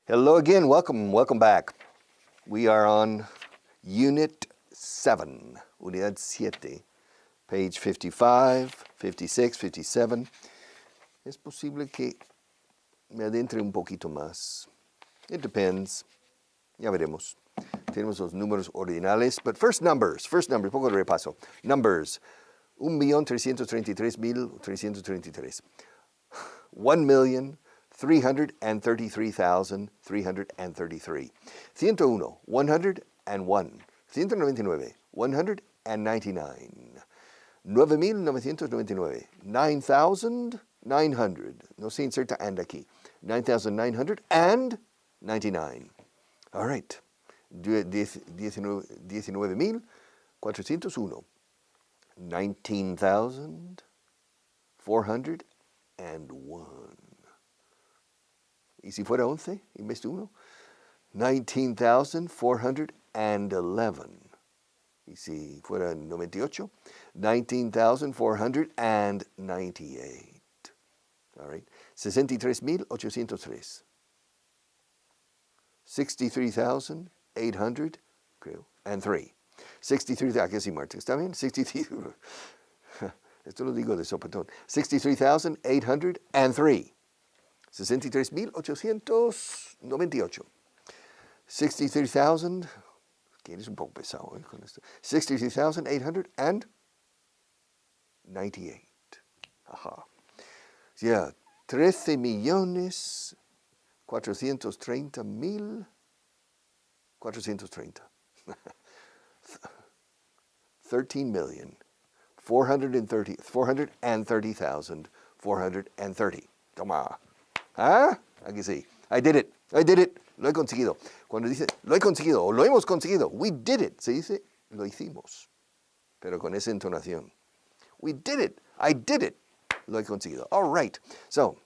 Hello again, welcome back. We are on Unit 7, Unidad 7, page 55, 56, 57. Es posible que me adentre un poquito más. It depends. Ya veremos. Tenemos los números ordinales, but first numbers, poco de repaso. Numbers, 1,333,333. 1,333,333. 101, 101. 199, 199. 9,999, 9,900. No se inserta and aquí. 9,999. All right. 19,401. 19,401. ¿Y si fuera 11 en vez de 1? 19,411. ¿Y si fuera 98? 19,498. All right. 63,803. 63,800, creo, and 3. 63,000, aquí sí, Marta, ¿está bien? 63, esto lo digo de sopetón. 63,803. 63,898. 63,000, que eres un poco pesado con esto. 63,898. Ajá. Ya, 13,430,430. 13,430,430. Toma. ¿Ah? Aquí sí. I did it. Lo he conseguido. Cuando dice lo he conseguido o lo hemos conseguido, we did it. Se dice lo hicimos. Pero con esa entonación. We did it. I did it. Lo he conseguido. All right. So,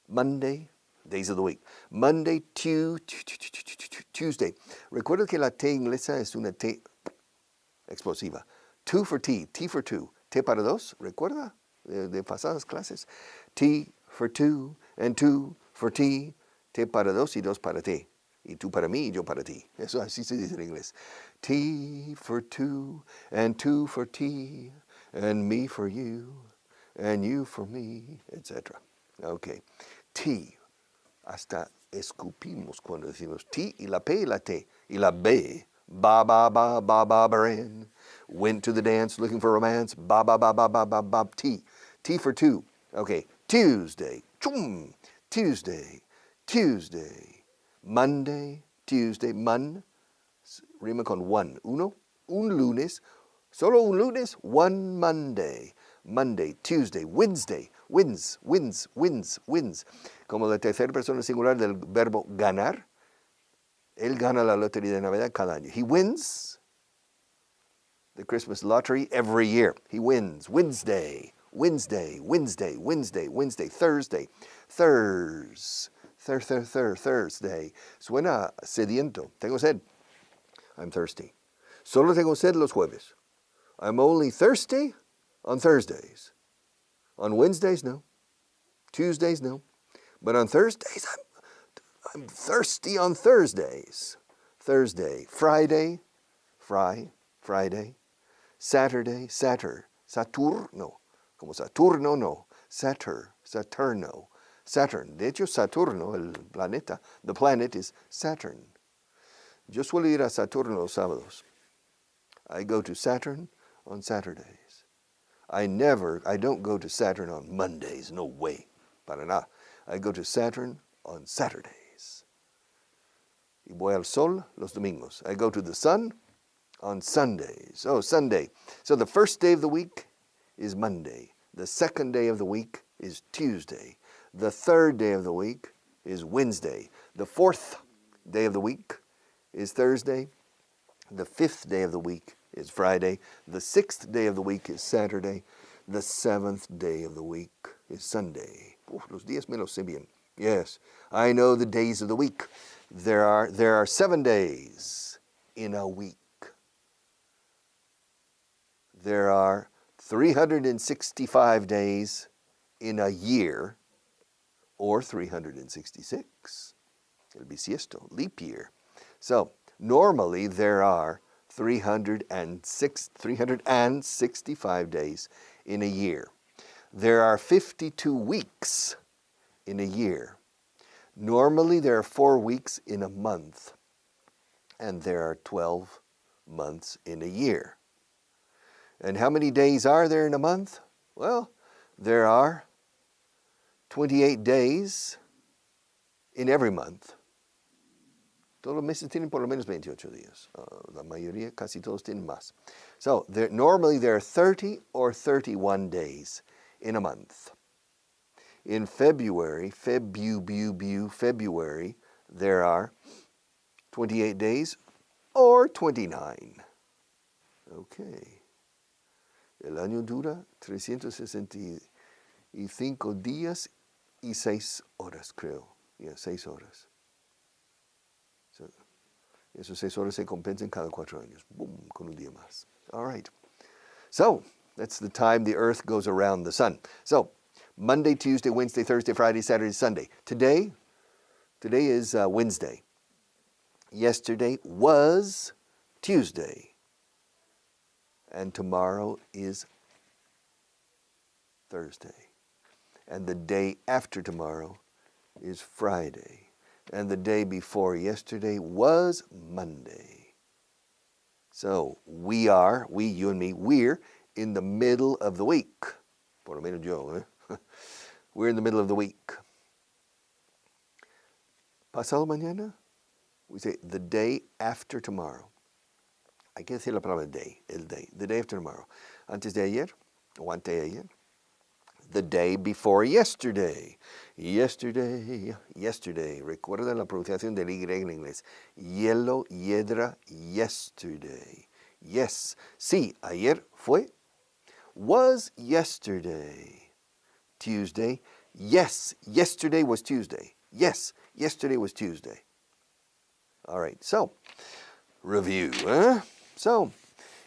Monday, days of the week. Monday, Tuesday. Recuerda que la T inglesa es una T explosiva. Two for T, T for two. T para dos, ¿recuerda? De pasadas clases. T for two, and two for T. T para dos y dos para T. Y tú para mí y yo para ti. Eso así se dice en inglés. T for two, and two for T, and me for you, and you for me, etc. Okay. T. Hasta escupimos cuando decimos T y la P y la T. Y la B. Ba, baran. Went to the dance looking for romance. Ba, T. T for two. Okay. Tuesday. Chum. Tuesday. Monday. Tuesday. Rima con one. Uno. Un lunes. Solo un lunes. One Monday. Monday. Tuesday. Wednesday. Wins. Como la tercera persona singular del verbo ganar. Él gana la lotería de Navidad cada año. He wins the Christmas lottery every year. He wins. Wednesday. Thursday. Thursday. Suena sediento. Tengo sed. I'm thirsty. Solo tengo sed los jueves. I'm only thirsty on Thursdays. On Wednesdays, no. Tuesdays, no. But on Thursdays, I'm thirsty on Thursdays. Thursday. Friday. Friday. Saturday. Saturno. Como Saturno, no. Saturno. Saturn. De hecho, Saturno, el planeta, the planet is Saturn. Yo suelo ir a Saturno los sábados. I go to Saturn on Saturdays. I don't go to Saturn on Mondays. No way. Para nada. I go to Saturn on Saturdays. Y voy al sol los domingos. I go to the sun on Sundays. Oh, Sunday. So the first day of the week is Monday. The second day of the week is Tuesday. The third day of the week is Wednesday. The fourth day of the week is Thursday. The fifth day of the week is Friday. The sixth day of the week is Saturday. The seventh day of the week is Sunday. Los días me los sé bien. Yes, I know the days of the week. There are 7 days in a week. There are 365 days in a year, or 366. el bisiesto, leap year. So normally there are 365 days in a year. There are 52 weeks in a year. Normally there are 4 weeks in a month, and there are 12 months in a year. And how many days are there in a month? Well, there are 28 days in every month. Todos los meses tienen por lo menos 28 días. La mayoría, casi todos tienen más. So normally there are 30 or 31 days in a month. In February, February, there are 28 days or 29. Okay. El año dura 365 días y 6 horas, creo. 6 horas. So, esos 6 horas se compensan cada 4 años. Boom, con un día más. All right. So, that's the time the earth goes around the sun. So, Monday, Tuesday, Wednesday, Thursday, Friday, Saturday, Sunday. Today is Wednesday. Yesterday was Tuesday. And tomorrow is Thursday. And the day after tomorrow is Friday. And the day before yesterday was Monday. So we, you and me, we're in the middle of the week. Por lo menos yo, eh? We're in the middle of the week. Pasado mañana, we say the day after tomorrow. Hay que decir la palabra day, el day, the day after tomorrow. Antes de ayer, o anteayer. The day before yesterday. Yesterday. Recuerda la pronunciación del Y en inglés. Yellow, hiedra, yesterday. Yes. Sí, ayer fue. Was yesterday. Tuesday. Yes, yesterday was Tuesday. Yes, yesterday was Tuesday. All right, so, review. So,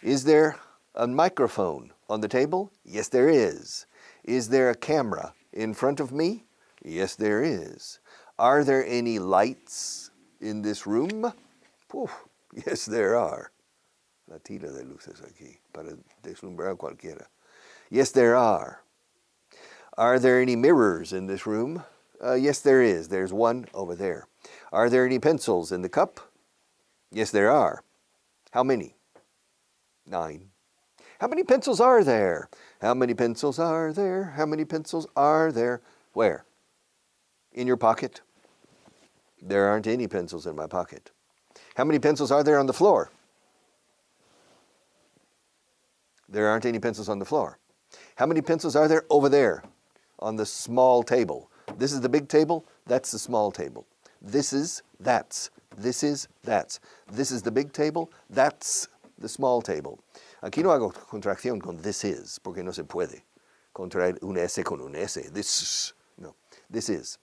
is there a microphone on the table? Yes, there is. Is there a camera in front of me? Yes, there is. Are there any lights in this room? Poof, yes, there are. La tira de luces aquí para deslumbrar a cualquiera. Yes, there are. Are there any mirrors in this room? Yes, there is. There's one over there. Are there any pencils in the cup? Yes, there are. How many? 9. How many pencils are there? How many pencils are there? How many pencils are there? Where? In your pocket? There aren't any pencils in my pocket. How many pencils are there on the floor? There aren't any pencils on the floor. How many pencils are there over there on the small table? This is the big table. That's the small table. This is, that's. This is, that's. This is the big table. That's the small table. Aquí no hago contracción con this is, porque no se puede contraer un S con un S. This, no. This is.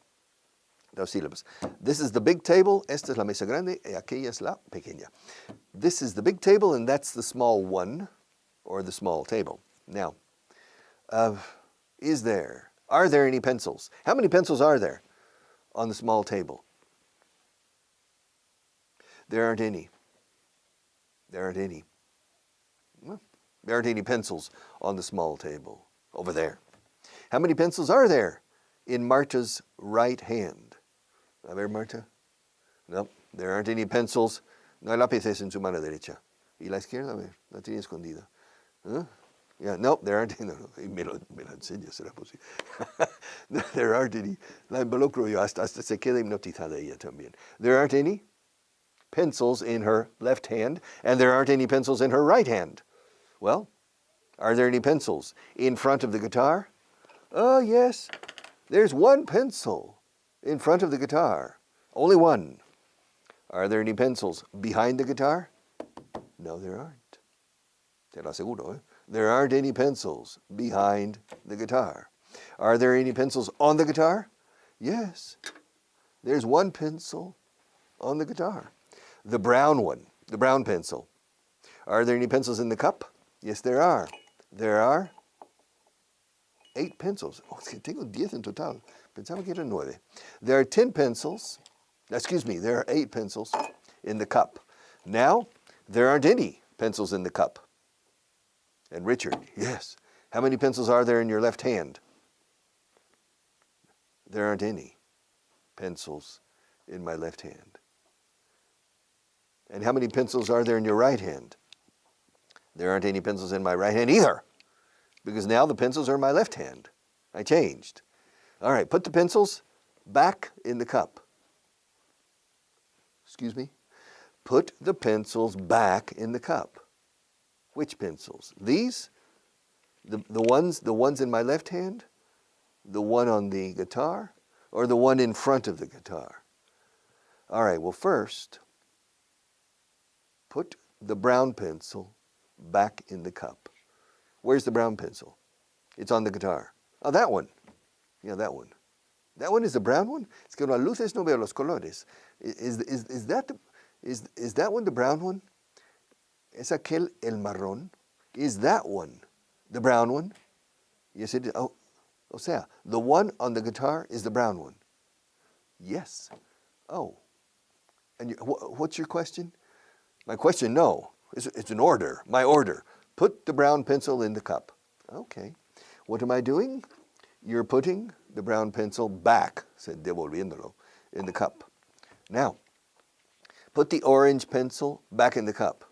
Dos sílabas. This is the big table. Esta es la mesa grande. Y aquella es la pequeña. This is the big table, and that's the small one, or the small table. Now, are there any pencils? How many pencils are there on the small table? There aren't any. There aren't any. Well, there aren't any pencils on the small table over there. How many pencils are there in Marta's right hand? A ver, Marta. No, there aren't any pencils. No hay lápices en su mano derecha. ¿Y la izquierda? A ver, la tiene escondida. Huh? Yeah, no, there aren't any. No, me lo enseña, será posible. There aren't any. La involucro yo, hasta se queda hipnotizada ella también. There aren't any pencils in her left hand, and there aren't any pencils in her right hand. Well, are there any pencils in front of the guitar? Oh, yes. There's one pencil in front of the guitar. Only one. Are there any pencils behind the guitar? No, there aren't. Te lo aseguro, eh? There aren't any pencils behind the guitar. Are there any pencils on the guitar? Yes. There's one pencil on the guitar. The brown one, the brown pencil. Are there any pencils in the cup? Yes, there are. There are 8 pencils. Oh, tengo 10 en total. Pensaba que eran 9. There are 10 pencils Excuse me, there are 8 pencils in the cup. Now, there aren't any pencils in the cup. And Richard, yes. How many pencils are there in your left hand? There aren't any pencils in my left hand. And how many pencils are there in your right hand? There aren't any pencils in my right hand either, because now the pencils are in my left hand. I changed. All right, put the pencils back in the cup. Excuse me? Put the pencils back in the cup. Which pencils? These? The ones in my left hand? The one on the guitar? Or the one in front of the guitar? All right, well first, put the brown pencil back in the cup. Where's the brown pencil? It's on the guitar. Oh, that one. Yeah, that one. That one is the brown one? Es que las luces no veo los colores. Is that one the brown one? ¿Es aquel el marrón? Is that one the brown one? Yes, it is. Oh, o sea, the one on the guitar is the brown one. Yes. Oh. And what's your question? My question, no. It's an order. My order. Put the brown pencil in the cup. Okay. What am I doing? You're putting the brown pencil back, said devolviéndolo, in the cup. Now, put the orange pencil back in the cup.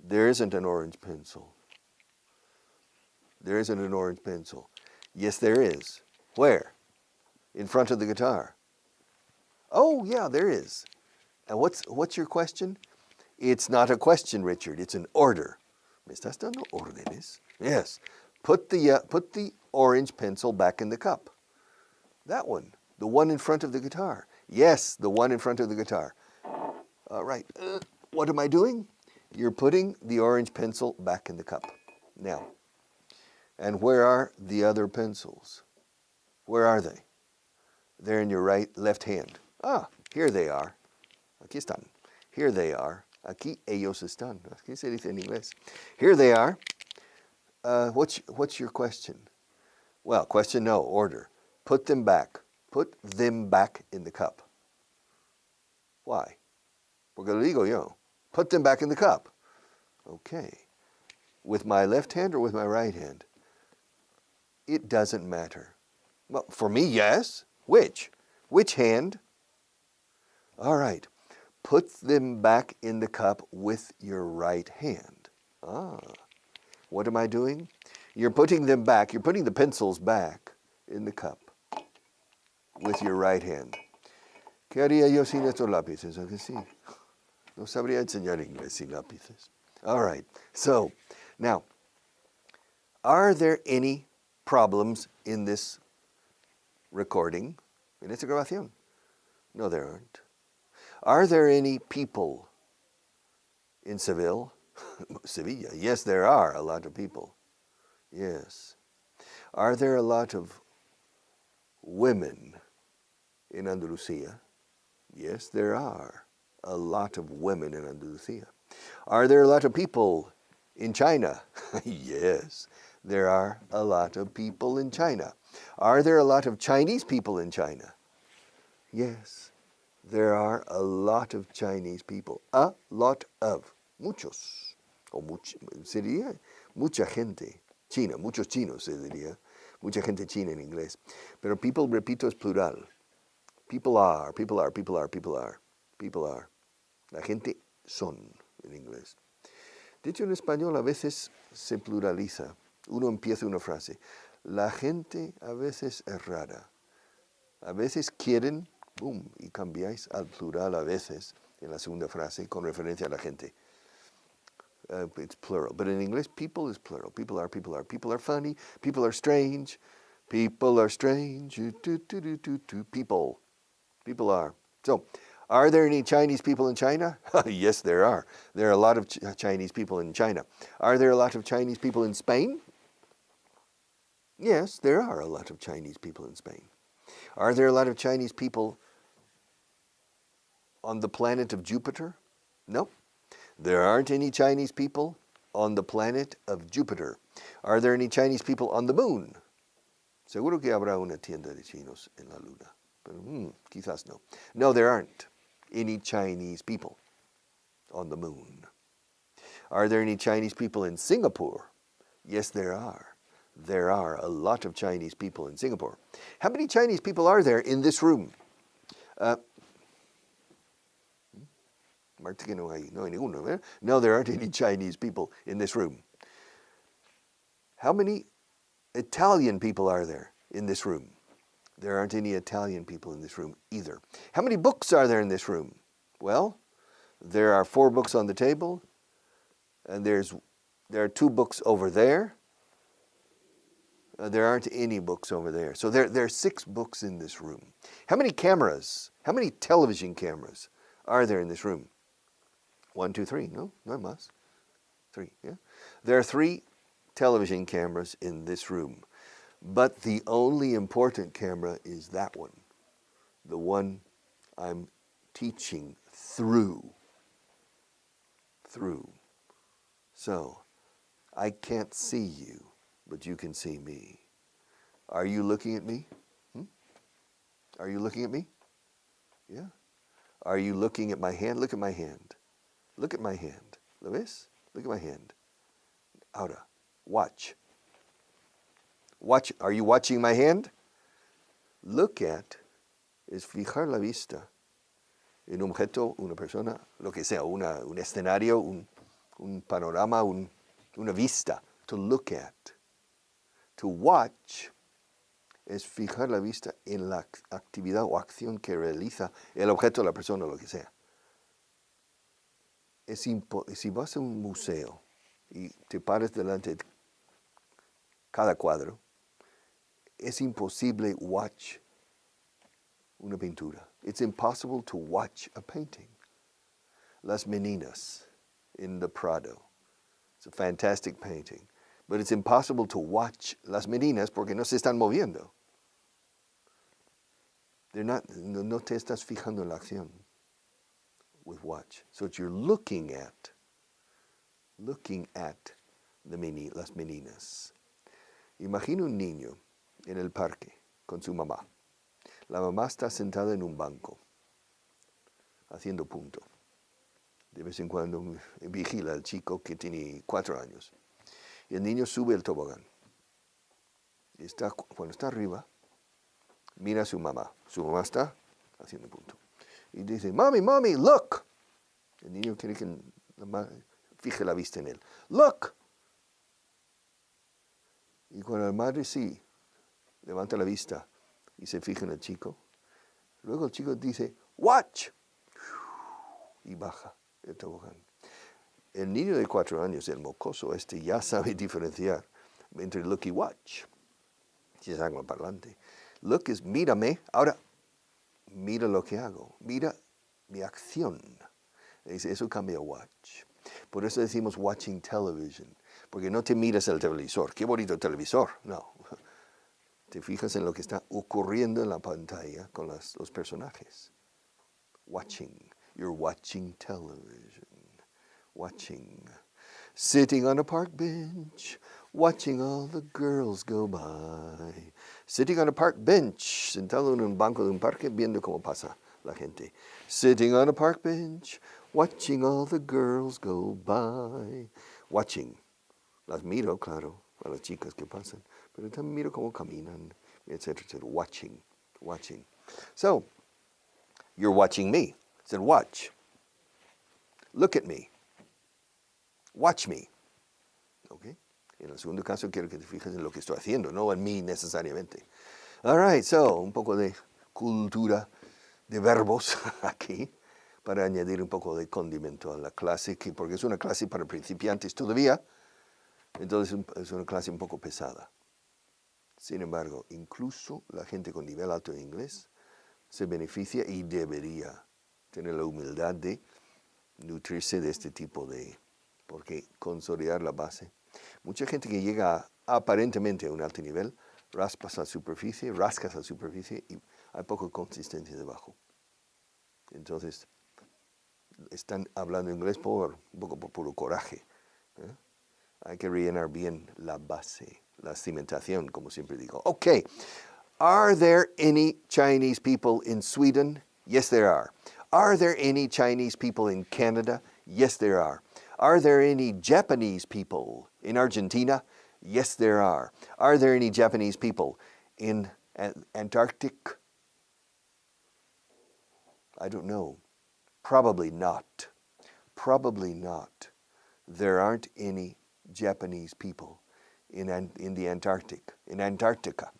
There isn't an orange pencil. There isn't an orange pencil. Yes, there is. Where? In front of the guitar. Oh, yeah, there is. And what's your question? It's not a question, Richard. It's an order. ¿Me estás dando órdenes? Yes. Put the orange pencil back in the cup. That one. The one in front of the guitar. Yes, the one in front of the guitar. All right. What am I doing? You're putting the orange pencil back in the cup. Now, and where are the other pencils? Where are they? They're in your left hand. Ah, here they are. Aquí están. Here they are. Aquí ellos están. Así se dice en inglés. Here they are. What's your question? Well, question no, order. Put them back. Put them back in the cup. Why? Porque lo digo yo. Put them back in the cup. Okay. With my left hand or with my right hand? It doesn't matter. Well, for me, yes. Which? Which hand? All right. Put them back in the cup with your right hand. Ah. What am I doing? You're putting them back. You're putting the pencils back in the cup with your right hand. ¿Qué haría yo sin estos lápices? ¿A que sí? No sabría enseñar inglés sin lápices. All right. So, now, are there any problems in this recording? En esta grabación? No, there aren't. Are there any people in Seville? Sevilla? Yes, there are a lot of people. Yes. Are there a lot of women in Andalusia? Yes, there are a lot of women in Andalusia. Are there a lot of people in China? Yes, there are a lot of people in China. Are there a lot of Chinese people in China? Yes, there are a lot of Chinese people. A lot of. Muchos. O sería mucha gente. China, muchos chinos se diría. Mucha gente china en inglés. Pero people, repito, es plural. People are, people are, people are, people are. People are. La gente son en inglés. De hecho, en español a veces se pluraliza. Uno empieza una frase. La gente a veces es rara. A veces quieren, boom, y cambiáis al plural a veces en la segunda frase con referencia a la gente. It's plural. But in English, people is plural. People are, people are. People are funny. People are strange. People are strange. People. People are. So, are there any Chinese people in China? Yes, there are. There are a lot of Chinese people in China. Are there a lot of Chinese people in Spain? Yes, there are a lot of Chinese people in Spain. Are there a lot of Chinese people on the planet of Jupiter? No. There aren't any Chinese people on the planet of Jupiter. Are there any Chinese people on the moon? Seguro que habrá una tienda de chinos en la luna. pero quizás no. No, there aren't any Chinese people on the moon. Are there any Chinese people in Singapore? Yes, there are. There are a lot of Chinese people in Singapore. How many Chinese people are there in this room? Marta que no hay ninguno, ¿eh? No, there aren't any Chinese people in this room. How many Italian people are there in this room? There aren't any Italian people in this room either. How many books are there in this room? Well, there are 4 books on the table, and there are 2 books over there. There aren't any books over there. So there are 6 books in this room. How many cameras, how many television cameras are there in this room? 1, 2, 3. No, no más. 3, yeah. There are 3 television cameras in this room. But the only important camera is that one. The one I'm teaching through. So, I can't see you, but you can see me. Are you looking at me? Are you looking at me? Yeah. Are you looking at my hand? Look at my hand. Look at my hand. ¿Lo ves? Look at my hand. Ahora, watch. Watch. Are you watching my hand? Look at es fijar la vista en un objeto, una persona, lo que sea, un escenario, un panorama, una vista. To look at. To watch es fijar la vista en la actividad o acción que realiza el objeto, la persona, lo que sea. Si vas a un museo y te paras delante de cada cuadro, es imposible watch una pintura. It's impossible to watch a painting. Las Meninas in the Prado. It's a fantastic painting. But it's impossible to watch Las Meninas porque no se están moviendo. No te estás fijando en la acción with watch. So you're looking at las Meninas. Imagina un niño en el parque con su mamá. La mamá está sentada en un banco, haciendo punto. De vez en cuando vigila al chico que tiene 4 años. Y el niño sube el tobogán. Y cuando está arriba, mira a su mamá. Su mamá está haciendo punto. Y dice, "Mommy, mommy, look." El niño quiere que la mamá fije la vista en él. "Look." Y cuando la madre sí levanta la vista y se fija en el chico, luego el chico dice, "Watch." Y baja el tobogán. El niño de 4 años, el mocoso ya sabe diferenciar entre look y watch. Si es angloparlante. Look es mírame, ahora mira lo que hago, mira mi acción. Eso cambia a watch. Por eso decimos watching television, porque no te miras el televisor. Qué bonito televisor. No. Te fijas en lo que está ocurriendo en la pantalla con los personajes. Watching. You're watching television. Watching. Sitting on a park bench, watching all the girls go by. Sitting on a park bench, sentado en un banco de un parque viendo cómo pasa la gente. Sitting on a park bench, watching all the girls go by. Watching. Las miro, claro, a las chicas que pasan, pero también miro cómo caminan, etc., etc. Watching. So, you're watching me. I said, watch. Look at me. Watch me. Okay? En el segundo caso quiero que te fijes en lo que estoy haciendo, no en mí necesariamente. All right, so, un poco de cultura de verbos aquí para añadir un poco de condimento a la clase, porque es una clase para principiantes todavía, entonces es una clase un poco pesada. Sin embargo, incluso la gente con nivel alto de inglés se beneficia y debería tener la humildad de nutrirse de este tipo de, porque consolidar la base. Mucha gente que llega aparentemente a un alto nivel, rascas la superficie y hay poca consistencia debajo. Entonces, están hablando inglés un poco por puro coraje. Hay que rellenar bien la base, la cimentación, como siempre digo. Ok, Are there any Chinese people in Sweden? Yes, there are. Are there any Chinese people in Canada? Yes, there are. Are there any Japanese people in Argentina? Yes, there are. Are there any Japanese people in Antarctic? I don't know. Probably not. Probably not. There aren't any Japanese people in the Antarctic, in Antarctica.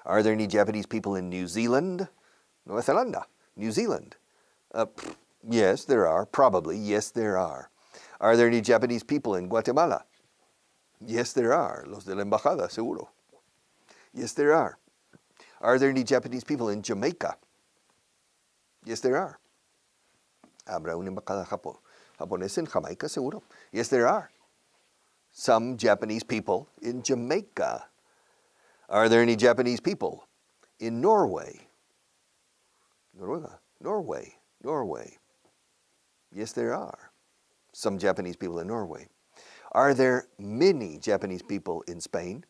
Are there any Japanese people in New Zealand? Nueva Zelanda, New Zealand. Yes, there are. Probably, yes, there are. Are there any Japanese people in Guatemala? Yes, there are. Los de la embajada, seguro. Yes, there are. Are there any Japanese people in Jamaica? Yes, there are. Habrá una embajada japonesa en Jamaica, seguro. Yes, there are. Some Japanese people in Jamaica. Are there any Japanese people in Norway? Norway. Yes, there are. Some Japanese people in Norway. Are there many Japanese people in Spain?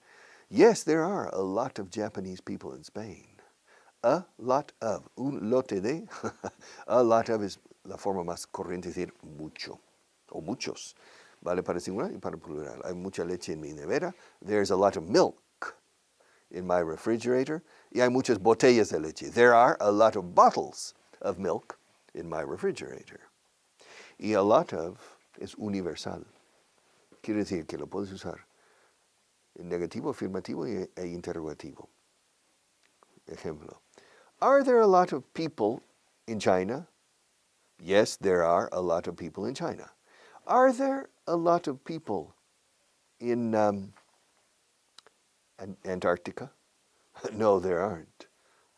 Yes, there are a lot of Japanese people in Spain. A lot of. Un lote de. A lot of es la forma más corriente de decir mucho o muchos. Vale para singular y para plural. Hay mucha leche en mi nevera. There's a lot of milk in my refrigerator. Y hay muchas botellas de leche. There are a lot of bottles of milk in my refrigerator. Y a lot of es universal. Quiere decir que lo puedes usar en negativo, afirmativo e interrogativo. Ejemplo. Are there a lot of people in China? Yes, there are a lot of people in China. Are there a lot of people in Antarctica? No, there aren't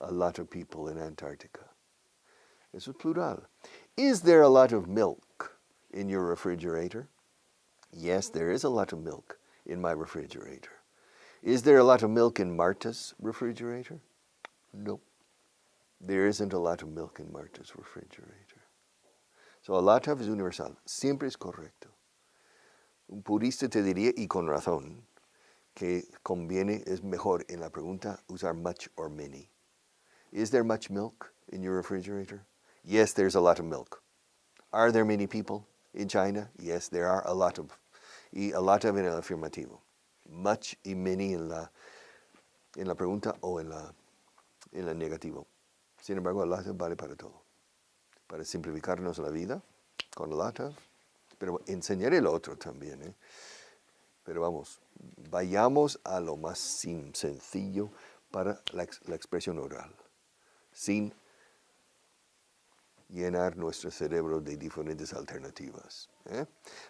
a lot of people in Antarctica. Eso es plural. Is there a lot of milk in your refrigerator? Yes, there is a lot of milk in my refrigerator. Is there a lot of milk in Marta's refrigerator? No. There isn't a lot of milk in Marta's refrigerator. So a lot of es universal. Siempre es correcto. Un purista te diría, y con razón, que conviene, es mejor en la pregunta usar much or many. Is there much milk in your refrigerator? Yes, there's a lot of milk. Are there many people in China? Yes, there are a lot of. Y a lot of en el afirmativo. Much y many en la pregunta o en la negativo. Sin embargo, a lot of vale para todo. Para simplificarnos la vida con a lot of. Pero enseñaré lo otro también, ¿eh? Pero vamos, vayamos a lo más sencillo para la expresión oral, sin llenar nuestro cerebro de diferentes alternativas, ¿eh?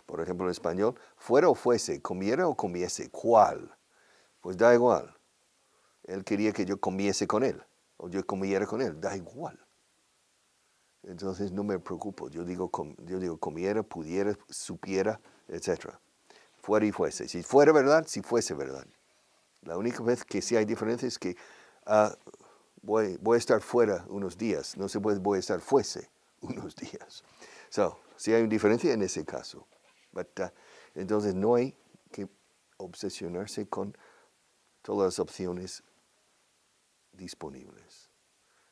Por ejemplo, en español, fuera o fuese, comiera o comiese, ¿cuál? Pues da igual. Él quería que yo comiese con él, o yo comiera con él, da igual. Entonces no me preocupo, yo digo comiera, pudiera, supiera, etc. Fuera y fuese. Si fuera verdad, si fuese verdad. La única vez que sí hay diferencia es que voy a estar fuera unos días. No se puede voy a estar fuese unos días. So, sí hay una diferencia en ese caso. Entonces no hay que obsesionarse con todas las opciones disponibles.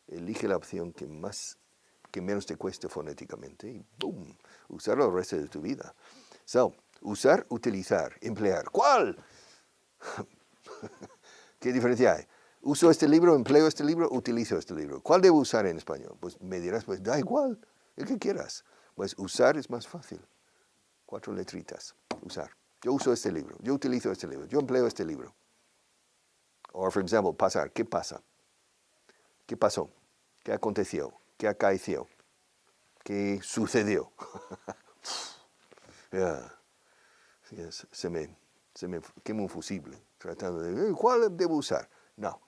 Elige la opción que menos te cueste fonéticamente y ¡boom! Usarlo el resto de tu vida. So, usar, utilizar, emplear. ¿Cuál? ¿Qué diferencia hay? Uso este libro, empleo este libro, utilizo este libro. ¿Cuál debo usar en español? Pues me dirás, pues da igual, el que quieras. Pues usar es más fácil. 4 letritas. Usar. Yo uso este libro, yo utilizo este libro, yo empleo este libro. O, por ejemplo, pasar. ¿Qué pasa? ¿Qué pasó? ¿Qué aconteció? ¿Qué acaeció? ¿Qué sucedió? Yes, se me quema un fusible tratando de, ¿cuál debo usar? No.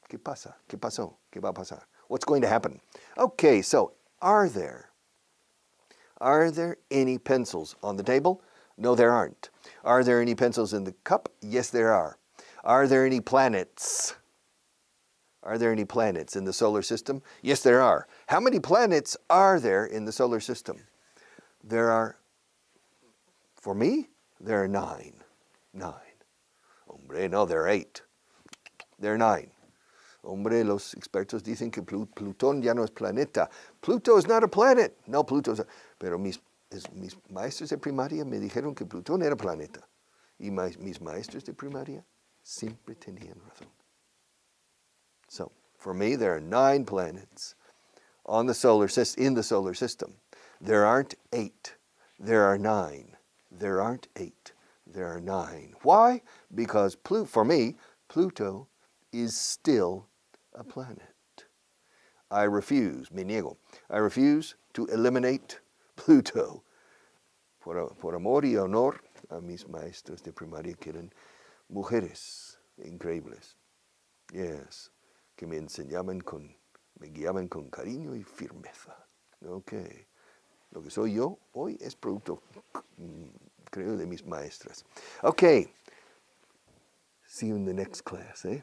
¿Qué pasa? ¿Qué pasó? ¿Qué va a pasar? What's going to happen? Okay, so, are there any pencils on the table? No, there aren't. Are there any pencils in the cup? Yes, there are. Are there any planets? Are there any planets in the solar system? Yes, there are. How many planets are there in the solar system? There are, for me, there are 9. 9. Hombre, no, there are 8. There are 9. Hombre, los expertos dicen que Plutón ya no es planeta. Pluto is not a planet. No, Pero mis maestros de primaria me dijeron que Plutón era planeta. Y mis maestros de primaria siempre tenían razón. So, for me, there are 9 planets in the solar system. There aren't 8. There are 9. There aren't 8. There are 9. Why? Because for me, Pluto is still a planet. Me niego. I refuse to eliminate Pluto. Por amor y honor a mis maestros de primaria que eran mujeres increíbles. Yes. Que me guiaban con cariño y firmeza. Okay. Lo que soy yo hoy es producto, creo, de mis maestras. Okay. See you in the next class, eh?